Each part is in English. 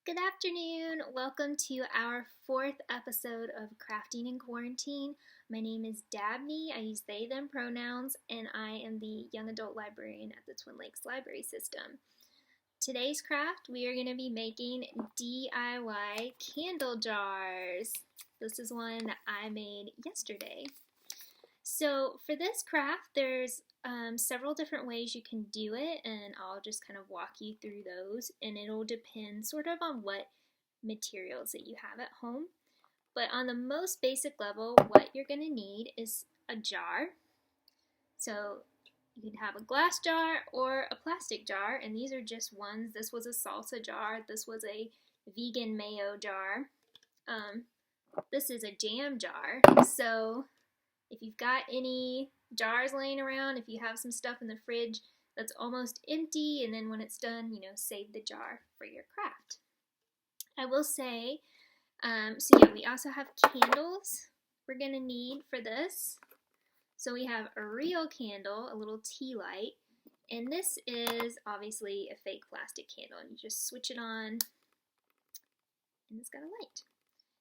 Good afternoon. Welcome to our fourth episode of Crafting in Quarantine. My name is Dabney. I use they, them pronouns, and I am the young adult librarian at the Twin Lakes Library System. Today's craft, we are going to be making DIY candle jars. This is one that I made yesterday. So for this craft, there's several different ways you can do it, and I'll just kind of walk you through those, and it'll depend sort of on what materials that you have at home. But on the most basic level, what you're going to need is a jar. So you can have a glass jar or a plastic jar, and these are just ones. This was a salsa jar. This was a vegan mayo jar. This is a jam jar. So if you've got any jars laying around, if you have some stuff in the fridge that's almost empty, and then when it's done, save the jar for your craft. I will say, we also have candles we're going to need for this. So we have a real candle, a little tea light, and this is obviously a fake plastic candle, and you just switch it on, and it's got a light.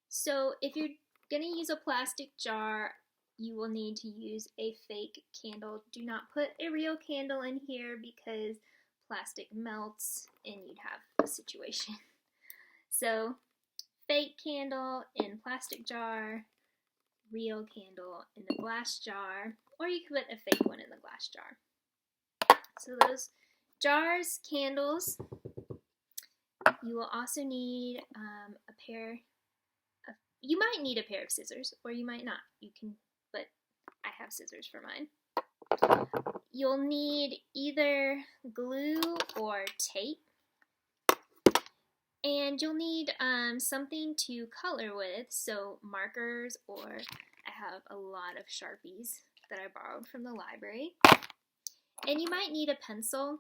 So if you're going to use a plastic jar, you will need to use a fake candle. Do not put a real candle in here because plastic melts and you'd have a situation. So, fake candle in plastic jar, real candle in the glass jar, or you could put a fake one in the glass jar. So those jars, candles, you will also need you might need a pair of scissors, or you might not. But I have scissors for mine. You'll need either glue or tape, and you'll need something to color with, so markers, or I have a lot of Sharpies that I borrowed from the library. And you might need a pencil.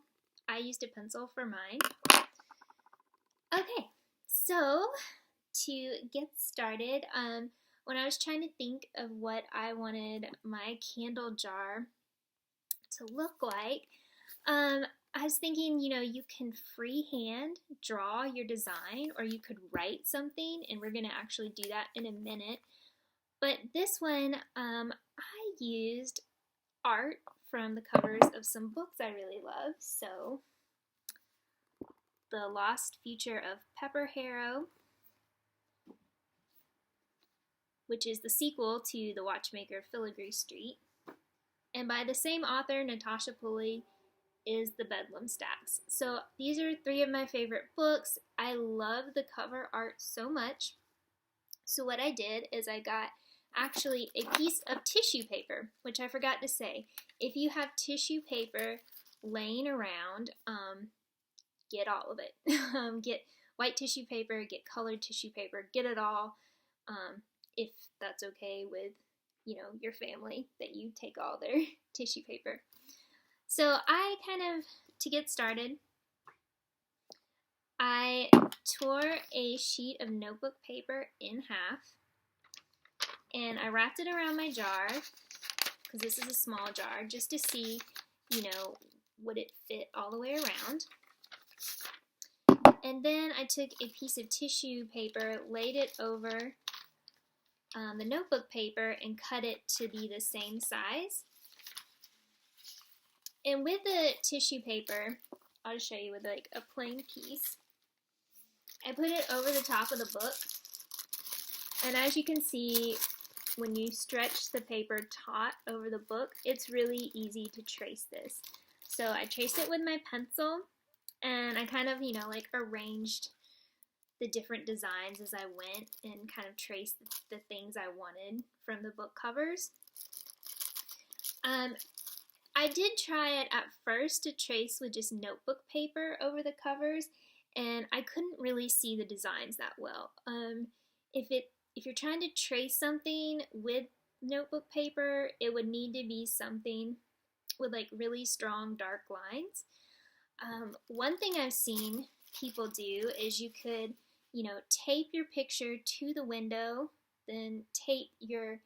I used a pencil for mine. Okay, so to get started, when I was trying to think of what I wanted my candle jar to look like, I was thinking, you can freehand draw your design, or you could write something, and we're going to actually do that in a minute. But this one, I used art from the covers of some books I really love. So, The Lost Future of Pepperharrow, which is the sequel to The Watchmaker of Filigree Street. And by the same author, Natasha Pulley, is the Bedlam Stacks. So these are three of my favorite books. I love the cover art so much. So what I did is I got actually a piece of tissue paper, which I forgot to say. If you have tissue paper laying around, get all of it. Get white tissue paper, get colored tissue paper, get it all. If that's okay with, your family, that you take all their tissue paper. So to get started, I tore a sheet of notebook paper in half, and I wrapped it around my jar, because this is a small jar, just to see, would it fit all the way around. And then I took a piece of tissue paper, laid it over the notebook paper, and cut it to be the same size. And with the tissue paper, I'll just show you with a plain piece, I put it over the top of the book, and as you can see, when you stretch the paper taut over the book, it's really easy to trace this. So I traced it with my pencil, and I kind of, arranged the different designs as I went, and kind of traced the things I wanted from the book covers. I did try it at first to trace with just notebook paper over the covers, and I couldn't really see the designs that well. If you're trying to trace something with notebook paper, it would need to be something with really strong dark lines. One thing I've seen people do is you could, tape your picture to the window, then tape your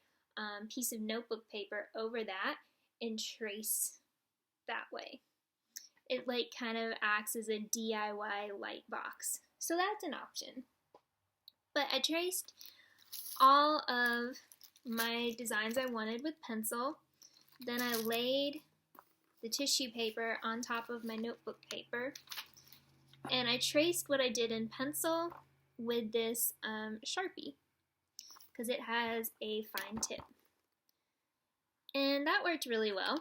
piece of notebook paper over that, and trace that way. it like kind of acts as a DIY light box. So that's an option. But I traced all of my designs I wanted with pencil. Then I laid the tissue paper on top of my notebook paper. And I traced what I did in pencil with this Sharpie, because it has a fine tip. And that worked really well.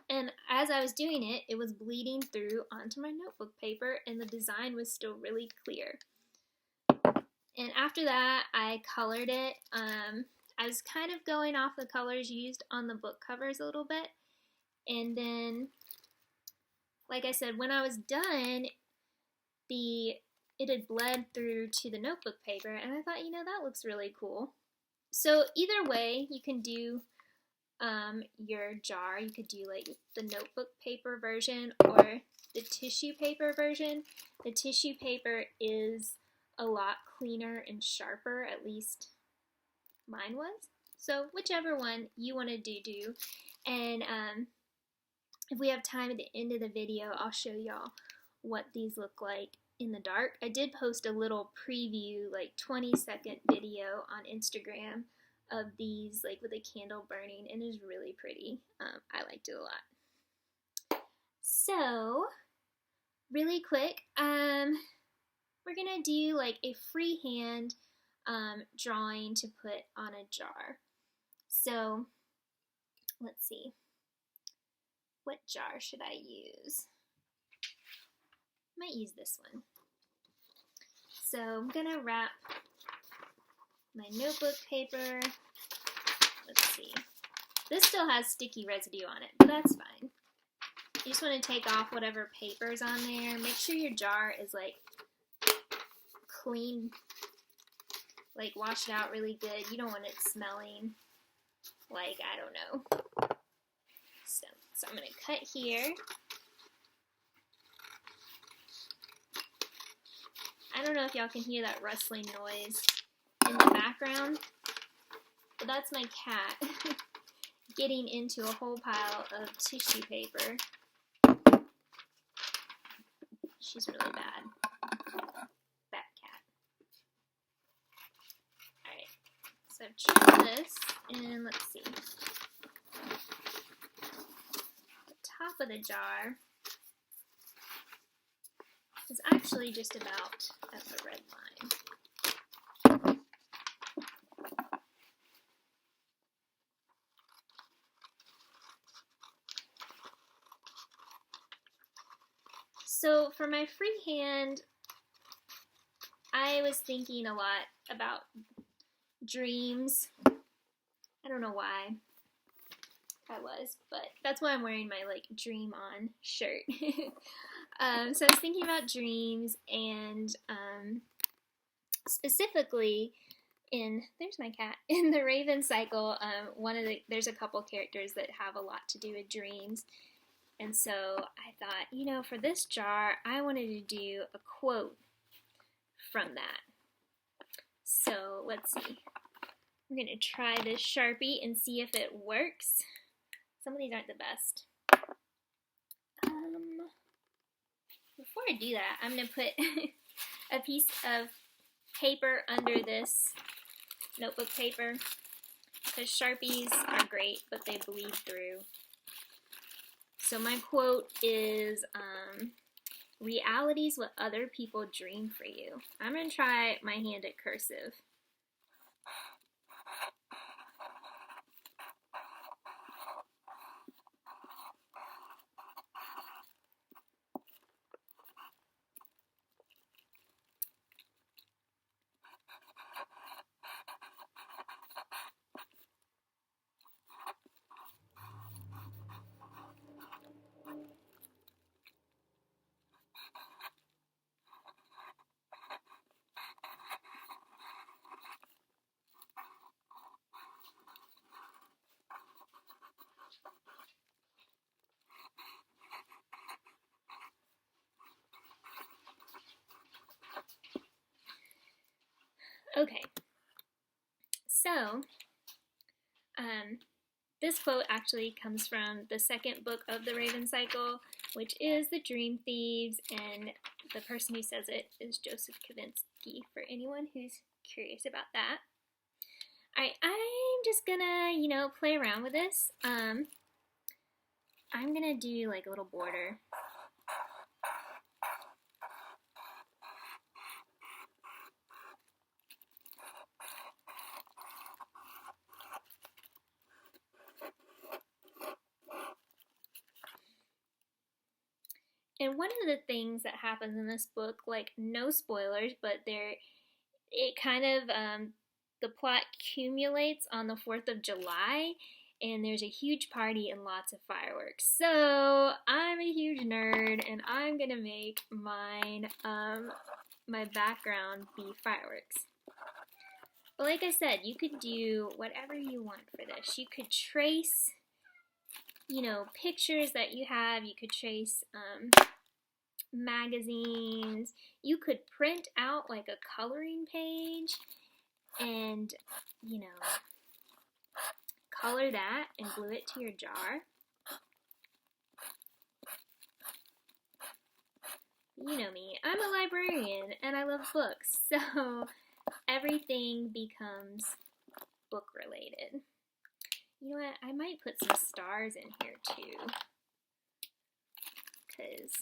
And as I was doing it, it was bleeding through onto my notebook paper, and the design was still really clear. And after that, I colored it. I was kind of going off the colors used on the book covers a little bit. And then, like I said, when I was done, it had bled through to the notebook paper, and I thought, you know, that looks really cool. So either way, you can do your jar. You could do like the notebook paper version or the tissue paper version. The tissue paper is a lot cleaner and sharper, at least mine was. So whichever one you want to do. And if we have time at the end of the video, I'll show y'all what these look like in the dark. I did post a little preview, like 20-second video on Instagram of these, like with a candle burning, and it is really pretty. I liked it a lot. So, really quick, we're gonna do like a freehand drawing to put on a jar. So, let's see. What jar should I use? I might use this one. So I'm gonna wrap my notebook paper. Let's see. This still has sticky residue on it, but that's fine. You just want to take off whatever paper's on there. Make sure your jar is like clean, like washed out really good. You don't want it smelling like, I don't know. So I'm gonna cut here. I don't know if y'all can hear that rustling noise in the background, but that's my cat getting into a whole pile of tissue paper. She's really bad. Bad cat. Alright, so I've trimmed this, and let's see. The top of the jar is actually just about at the red line. So for my freehand, I was thinking a lot about dreams. I don't know why I was, but that's why I'm wearing my like Dream On shirt. So I was thinking about dreams, and specifically there's my cat, in the Raven cycle, there's a couple characters that have a lot to do with dreams. And so I thought, you know, for this jar, I wanted to do a quote from that. So let's see. I'm going to try this Sharpie and see if it works. Some of these aren't the best. Before I do that, I'm going to put a piece of paper under this notebook paper, because Sharpies are great, but they bleed through. So my quote is, reality's what other people dream for you. I'm going to try my hand at cursive. Okay, so this quote actually comes from the second book of the Raven Cycle, which is The Dream Thieves, and the person who says it is Joseph Kavinsky, for anyone who's curious about that. Alright, I'm just gonna, play around with this. I'm gonna do like a little border. And one of the things that happens in this book, like no spoilers, but it kind of, the plot accumulates on the 4th of July, and there's a huge party and lots of fireworks. So I'm a huge nerd, and I'm gonna make mine, my background be fireworks. But like I said, you could do whatever you want for this. You could trace, pictures that you have. You could trace, magazines. You could print out like a coloring page and, color that and glue it to your jar. You know me, I'm a librarian and I love books, so everything becomes book related. You know what, I might put some stars in here too, because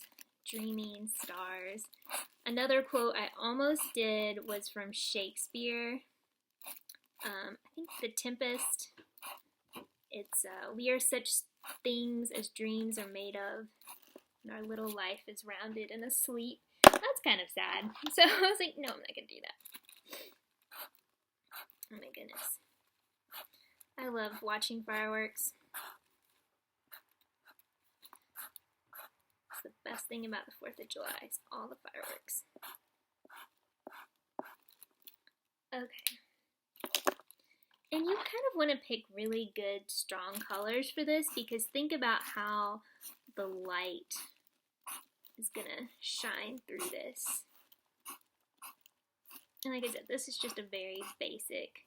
dreaming stars. Another quote I almost did was from Shakespeare. I think The Tempest. It's, we are such things as dreams are made of, and our little life is rounded and asleep. That's kind of sad. So I was like, no, I'm not going to do that. Oh my goodness. I love watching fireworks. It's the best thing about the 4th of July is all the fireworks. Okay. And you kind of want to pick really good, strong colors for this, because think about how the light is going to shine through this. And like I said, this is just a very basic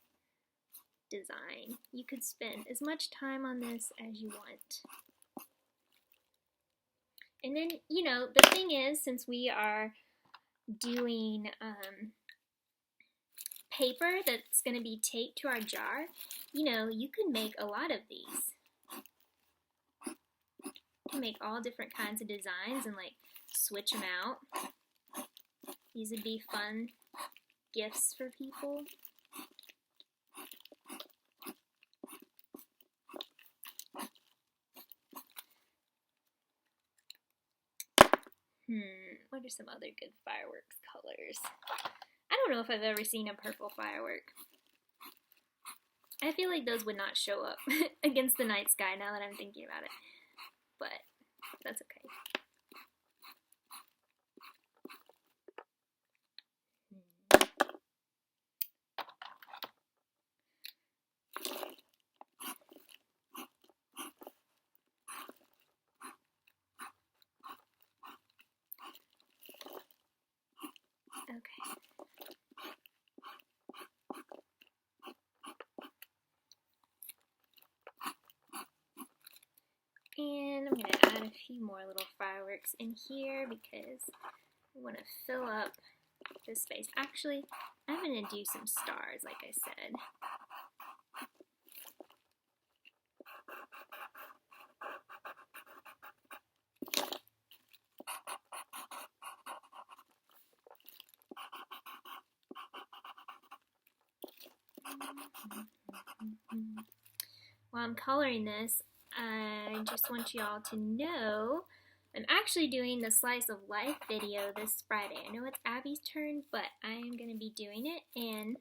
design. You could spend as much time on this as you want. And then, the thing is, since we are doing paper that's going to be taped to our jar, you can make a lot of these. You can make all different kinds of designs and like switch them out. These would be fun gifts for people. What are some other good fireworks colors? I don't know if I've ever seen a purple firework. I feel like those would not show up against the night sky now that I'm thinking about it. But that's okay. Okay. And I'm going to add a few more little fireworks in here because I want to fill up this space. Actually, I'm going to do some stars, like I said. While I'm coloring this, I just want y'all to know I'm actually doing the Slice of Life video this Friday. I know it's Abby's turn, but I am going to be doing it, and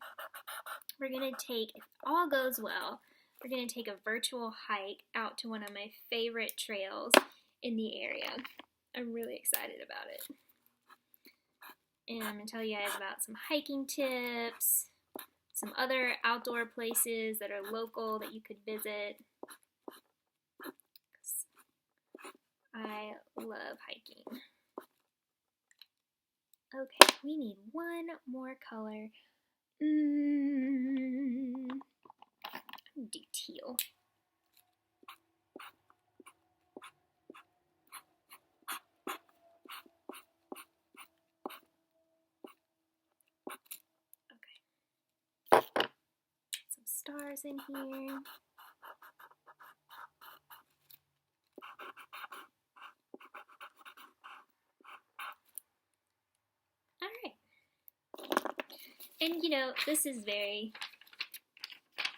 we're going to take, if all goes well, we're going to take a virtual hike out to one of my favorite trails in the area. I'm really excited about it. And I'm going to tell you guys about some hiking tips, some other outdoor places that are local that you could visit. I love hiking. Okay, we need one more color. I'm gonna do teal. stars in here. Alright. And you know, this is very,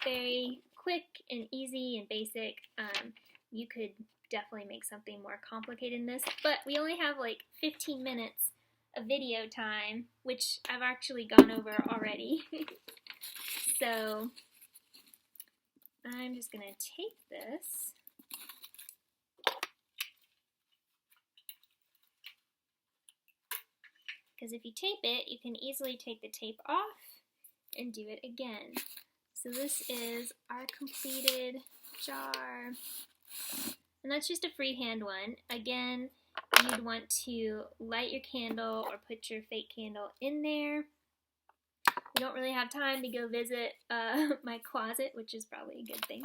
very quick and easy and basic. You could definitely make something more complicated than this, but we only have like 15 minutes of video time, which I've actually gone over already. So I'm just going to tape this. Because if you tape it, you can easily take the tape off and do it again. So this is our completed jar. And that's just a freehand one. Again, you'd want to light your candle or put your fake candle in there. We don't really have time to go visit my closet, which is probably a good thing.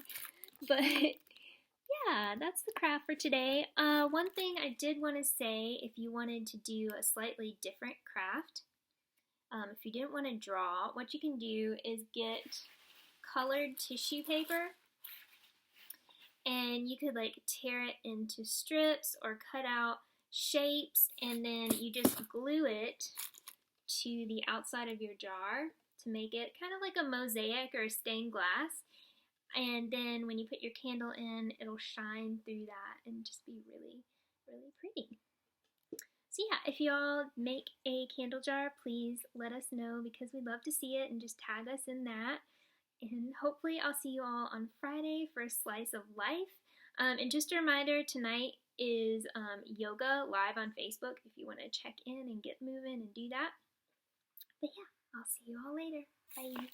But yeah, that's the craft for today. One thing I did want to say, if you wanted to do a slightly different craft, if you didn't want to draw, what you can do is get colored tissue paper, and you could like tear it into strips or cut out shapes, and then you just glue it to the outside of your jar to make it kind of like a mosaic or a stained glass. And then when you put your candle in, it'll shine through that and just be really, really pretty. So yeah, if y'all make a candle jar, please let us know, because we'd love to see it, and just tag us in that. And hopefully I'll see you all on Friday for a slice of life. And just a reminder, tonight is yoga live on Facebook if you want to check in and get moving and do that. But yeah, I'll see you all later. Bye.